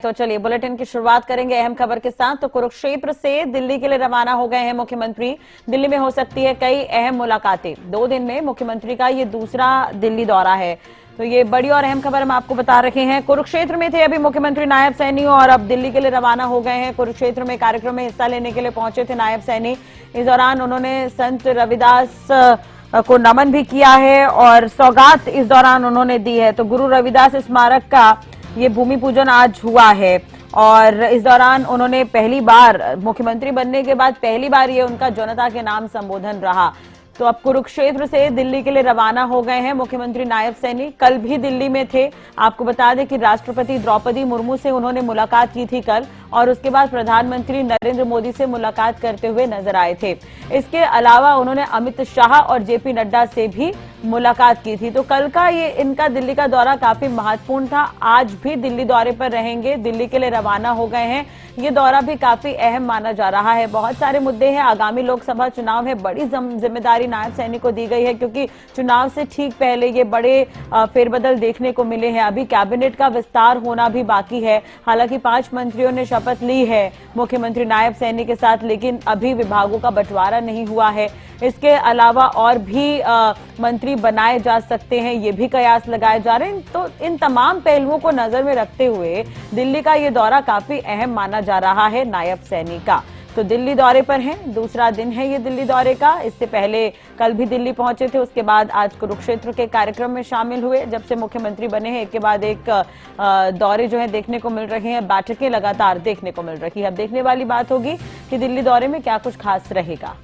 तो चलिए बुलेटिन की शुरुआत करेंगे अहम खबर के साथ। तो कुरुक्षेत्र से दिल्ली के लिए रवाना हो गए हैं मुख्यमंत्री। दिल्ली में हो सकती है कई अहम मुलाकातें। 2 दिन में मुख्यमंत्री का ये दूसरा दिल्ली दौरा है। तो ये बड़ी और अहम खबर हम आपको बता रहे हैं। कुरुक्षेत्र में थे अभी मुख्यमंत्री नायब सैनी और अब दिल्ली के लिए रवाना हो गए हैं। कुरुक्षेत्र में कार्यक्रम में हिस्सा लेने के लिए पहुंचे थे नायब सैनी। इस दौरान उन्होंने संत रविदास को नमन भी किया है और सौगात इस दौरान उन्होंने दी है। तो गुरु रविदास स्मारक का ये भूमि पूजन आज हुआ है और इस दौरान उन्होंने पहली बार मुख्यमंत्री बनने के बाद पहली बार ये उनका जनता के नाम संबोधन रहा। तो अब कुरुक्षेत्र से दिल्ली के लिए रवाना हो गए हैं मुख्यमंत्री नायब सैनी। कल भी दिल्ली में थे। आपको बता दें कि राष्ट्रपति द्रौपदी मुर्मू से उन्होंने मुलाकात की थी कल और उसके बाद प्रधानमंत्री नरेंद्र मोदी से मुलाकात करते हुए नजर आए थे। इसके अलावा उन्होंने अमित शाह और जेपी नड्डा से भी मुलाकात की थी। तो कल का ये इनका दिल्ली का दौरा काफी महत्वपूर्ण था। आज भी दिल्ली दौरे पर रहेंगे, दिल्ली के लिए रवाना हो गए हैं। ये दौरा भी काफी अहम माना जा रहा है। बहुत सारे मुद्दे हैं। आगामी लोकसभा चुनाव है, बड़ी जिम्मेदारी नायब सैनी को दी गई है क्योंकि चुनाव से ठीक पहले ये बड़े फेरबदल देखने को मिले हैं। अभी कैबिनेट का विस्तार होना भी बाकी है। हालांकि 5 मंत्रियों ने शपथ ली है मुख्यमंत्री नायब सैनी के साथ, लेकिन अभी विभागों का बंटवारा नहीं हुआ है। इसके अलावा और भी मंत्री बनाए जा सकते हैं, ये भी कयास लगाए जा रहे हैं। तो इन तमाम पहलुओं को नजर में रखते हुए दिल्ली का ये दौरा काफी अहम माना जा रहा है नायब सैनी का। तो दिल्ली दौरे पर हैं, दूसरा दिन है ये दिल्ली दौरे का। इससे पहले कल भी दिल्ली पहुंचे थे, उसके बाद आज कुरुक्षेत्र के कार्यक्रम में शामिल हुए। जब से मुख्यमंत्री बने हैं एक के बाद एक दौरे जो है देखने को मिल रहे हैं, बैठकें लगातार देखने को मिल रही है। अब देखने वाली बात होगी कि दिल्ली दौरे में क्या कुछ खास रहेगा।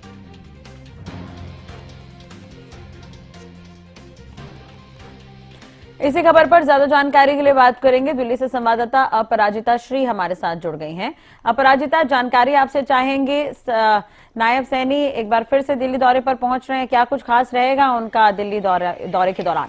इसी खबर पर ज्यादा जानकारी के लिए बात करेंगे। दिल्ली से संवाददाता अपराजिता श्री हमारे साथ जुड़ गई हैं। अपराजिता, जानकारी आपसे चाहेंगे। नायब सैनी एक बार फिर से दिल्ली दौरे पर पहुंच रहे हैं, क्या कुछ खास रहेगा उनका दिल्ली दौरे के दौरान?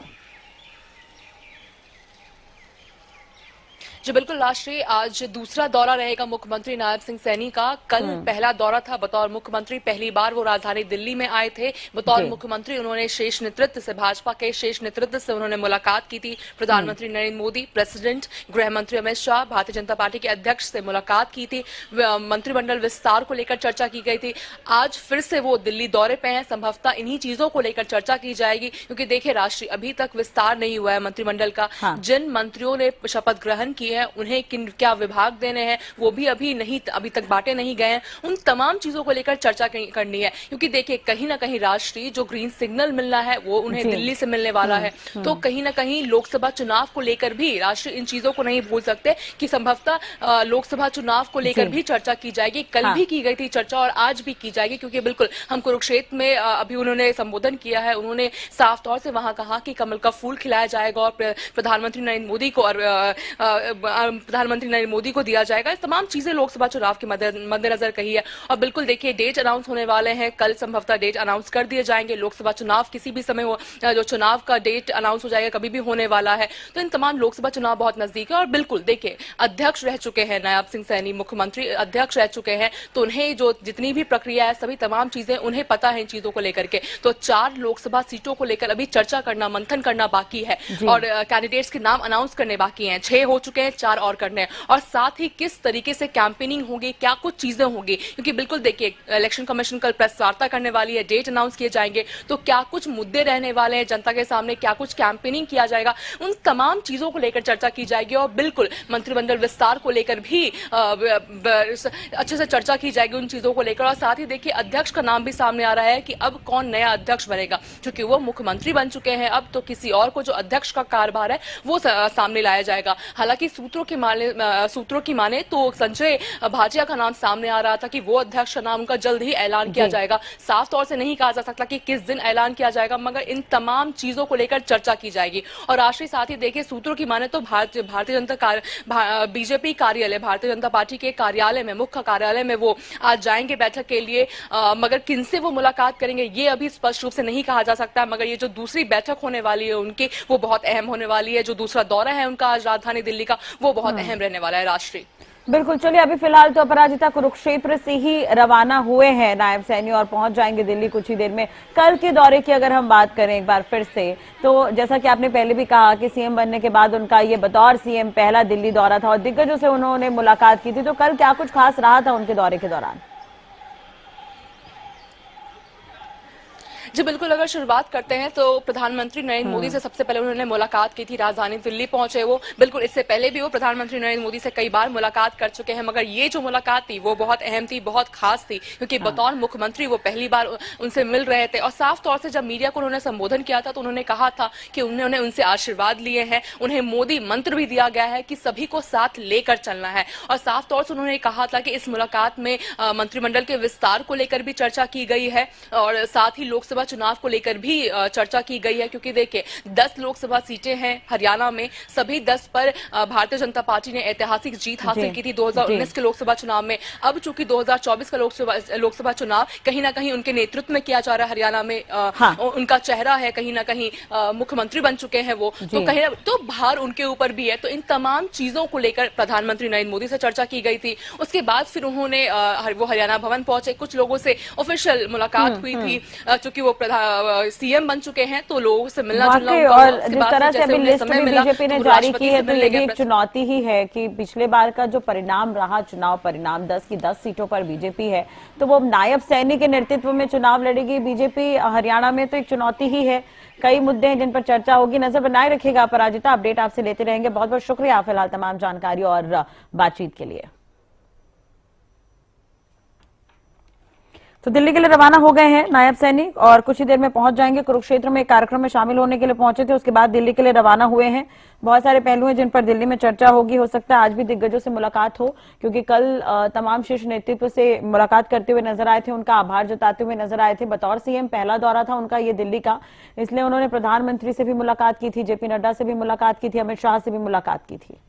जी बिल्कुल राष्ट्रीय, आज दूसरा दौरा रहेगा मुख्यमंत्री नायब सिंह सैनी का। कल पहला दौरा था बतौर मुख्यमंत्री। पहली बार वो राजधानी दिल्ली में आए थे बतौर मुख्यमंत्री। उन्होंने शीर्ष नेतृत्व से, भाजपा के शीर्ष नेतृत्व से उन्होंने मुलाकात की थी। प्रधानमंत्री नरेंद्र मोदी, प्रेसिडेंट, गृह मंत्री अमित शाह, भारतीय जनता पार्टी के अध्यक्ष से मुलाकात की थी। मंत्रिमंडल विस्तार को लेकर चर्चा की गई थी। आज फिर से वो दिल्ली दौरे पे हैं। संभवतः इन्हीं चीजों को लेकर चर्चा की जाएगी क्योंकि देखिए राष्ट्रीय, अभी तक विस्तार नहीं हुआ है मंत्रिमंडल का। जिन मंत्रियों ने शपथ ग्रहण की है उन्हें क्या विभाग देने हैं वो भी अभी तक बांटे नहीं गए हैं। उन तमाम चीजों को लेकर चर्चा करनी है क्योंकि देखिए कहीं ना कहीं राष्ट्रीय जो ग्रीन सिग्नल मिलना है वो उन्हें दिल्ली से मिलने वाला है। तो कहीं ना कहीं लोकसभा चुनाव को लेकर भी राष्ट्रीय इन चीजों को नहीं भूल सकते कि संभवतः लोकसभा चुनाव को लेकर भी चर्चा की जाएगी। कल भी की गई थी चर्चा और आज भी की जाएगी क्योंकि बिल्कुल हम कुरुक्षेत्र में अभी उन्होंने संबोधन किया है। उन्होंने साफ तौर से वहां कहा कि कमल का फूल खिलाया जाएगा और प्रधानमंत्री नरेंद्र मोदी को दिया जाएगा। इस तमाम चीजें लोकसभा चुनाव के मद्देनजर कही है। और बिल्कुल देखिए डेट अनाउंस होने वाले हैं, कल संभवतः डेट अनाउंस कर दिए जाएंगे। लोकसभा चुनाव किसी भी समय हो, जो चुनाव का डेट अनाउंस हो जाएगा, कभी भी होने वाला है। तो इन तमाम लोकसभा चुनाव बहुत नजदीक है। और बिल्कुल देखिए अध्यक्ष रह चुके हैं नायब सिंह सैनी, मुख्यमंत्री अध्यक्ष रह चुके हैं, तो उन्हें जो जितनी भी प्रक्रिया है सभी तमाम चीजें उन्हें पता है इन चीजों को लेकर के। तो 4 लोकसभा सीटों को लेकर अभी चर्चा करना, मंथन करना बाकी है और कैंडिडेट्स के नाम अनाउंस करने बाकी हैं। 6 हो चुके हैं, 4 और करने हैं। और साथ ही किस तरीके से कैंपेनिंग होगी, क्या कुछ चीजें होंगी क्योंकि बिल्कुल देखिए इलेक्शन कमीशन कल प्रेस वार्ता करने वाली है, डेट अनाउंस किए जाएंगे। तो क्या कुछ मुद्दे रहने वाले हैं जनता के सामने, क्या कुछ कैंपेनिंग किया जाएगा, उन तमाम चीजों को लेकर चर्चा की जाएगी। और बिल्कुल मंत्रिमंडल विस्तार को लेकर भी अच्छे से चर्चा की जाएगी उन चीजों को लेकर। और साथ ही देखिए अध्यक्ष का नाम भी सामने आ रहा है कि अब कौन नया अध्यक्ष बनेगा क्योंकि वो मुख्यमंत्री बन चुके हैं। अब तो किसी और को जो अध्यक्ष का कार्यभार है वो सामने लाया जाएगा। हालांकि सूत्रों की माने तो संजय भाटिया का नाम सामने आ रहा था कि वो अध्यक्ष का नाम उनका जल्द ही ऐलान किया जाएगा। साफ तौर से नहीं कहा जा सकता कि किस दिन ऐलान किया जाएगा, मगर इन तमाम चीजों को लेकर चर्चा की जाएगी। और राष्ट्रीय साथ ही देखिए सूत्रों की माने तो बीजेपी कार्यालय, भारतीय जनता पार्टी के कार्यालय में, मुख्य कार्यालय में वो आज जाएंगे बैठक के लिए। मगर किनसे वो मुलाकात करेंगे ये अभी स्पष्ट रूप से नहीं कहा जा सकता। मगर ये जो दूसरी बैठक होने वाली है उनकी, वो बहुत अहम होने वाली है। जो दूसरा दौरा है उनका आज राजधानी दिल्ली का, वो बहुत अहम रहने वाला है राष्ट्रीय। बिल्कुल, चलिए अभी फिलहाल तो अपराजिता कुरुक्षेत्र से ही रवाना हुए हैं नायब सैनी और पहुंच जाएंगे दिल्ली कुछ ही देर में। कल के दौरे की अगर हम बात करें एक बार फिर से, तो जैसा कि आपने पहले भी कहा कि सीएम बनने के बाद उनका ये बतौर सीएम पहला दिल्ली दौरा था और दिग्गजों से उन्होंने मुलाकात की थी, तो कल क्या कुछ खास रहा था उनके दौरे के दौरान? जी बिल्कुल, अगर शुरुआत करते हैं तो प्रधानमंत्री नरेंद्र मोदी से सबसे पहले उन्होंने मुलाकात की थी। राजधानी दिल्ली पहुंचे वो। बिल्कुल, इससे पहले भी वो प्रधानमंत्री नरेंद्र मोदी से कई बार मुलाकात कर चुके हैं, मगर ये जो मुलाकात थी वो बहुत अहम थी, बहुत खास थी, क्योंकि बतौर मुख्यमंत्री वो पहली बार उनसे मिल रहे थे। और साफ तौर से जब मीडिया को उन्होंने संबोधन किया था तो उन्होंने कहा था कि उन्होंने उनसे आशीर्वाद लिए हैं, उन्हें मोदी मंत्र भी दिया गया है कि सभी को साथ लेकर चलना है। और साफ तौर से उन्होंने कहा था कि इस मुलाकात में मंत्रिमंडल के विस्तार को लेकर भी चर्चा की गई है और साथ ही लोकसभा चुनाव को लेकर भी चर्चा की गई है, क्योंकि देखिए 10 लोकसभा सीटें हैं हरियाणा में, सभी 10 पर भारतीय जनता पार्टी ने ऐतिहासिक जीत हासिल की थी 2019 के लोकसभा चुनाव में। अब चूंकि 2024 का लोकसभा चुनाव कहीं ना कहीं उनके नेतृत्व में किया जा रहा है, हरियाणा में उनका चेहरा है, कहीं ना कहीं मुख्यमंत्री बन चुके हैं वो, तो कहीं तो भार उनके ऊपर भी है। तो इन तमाम चीजों को लेकर प्रधानमंत्री नरेंद्र मोदी से चर्चा की गई थी। उसके बाद फिर उन्होंने वो हरियाणा भवन पहुंचे, कुछ लोगों से ऑफिशियल मुलाकात हुई थी, चूंकि वो सीएम बन चुके हैं तो लोगों से मिलना जुलना और जिस तरह से अभी लिस्ट भी बीजेपी ने जारी की है, तो ये भी एक चुनौती ही है कि पिछले बार का जो परिणाम रहा, चुनाव परिणाम 10 की 10 सीटों पर बीजेपी है, तो वो नायब सैनी के नेतृत्व में चुनाव लड़ेगी बीजेपी हरियाणा में, तो एक चुनौती ही है। कई मुद्दे हैं जिन पर चर्चा होगी। नजर बनाए रखिएगा अपराजिता, अपडेट आपसे लेते रहेंगे। बहुत बहुत शुक्रिया फिलहाल तमाम जानकारी और बातचीत के लिए। तो दिल्ली के लिए रवाना हो गए हैं नायब सैनी और कुछ ही देर में पहुंच जाएंगे। कुरुक्षेत्र में एक कार्यक्रम में शामिल होने के लिए पहुंचे थे, उसके बाद दिल्ली के लिए रवाना हुए हैं। बहुत सारे पहलू हैं जिन पर दिल्ली में चर्चा होगी। हो सकता है आज भी दिग्गजों से मुलाकात हो, क्योंकि कल तमाम शीर्ष नेतृत्व से मुलाकात करते हुए नजर आए थे, उनका आभार जताते हुए नजर आए थे। बतौर सीएम पहला दौरा था उनका ये दिल्ली का, इसलिए उन्होंने प्रधानमंत्री से भी मुलाकात की थी, जेपी नड्डा से भी मुलाकात की थी, अमित शाह से भी मुलाकात की थी।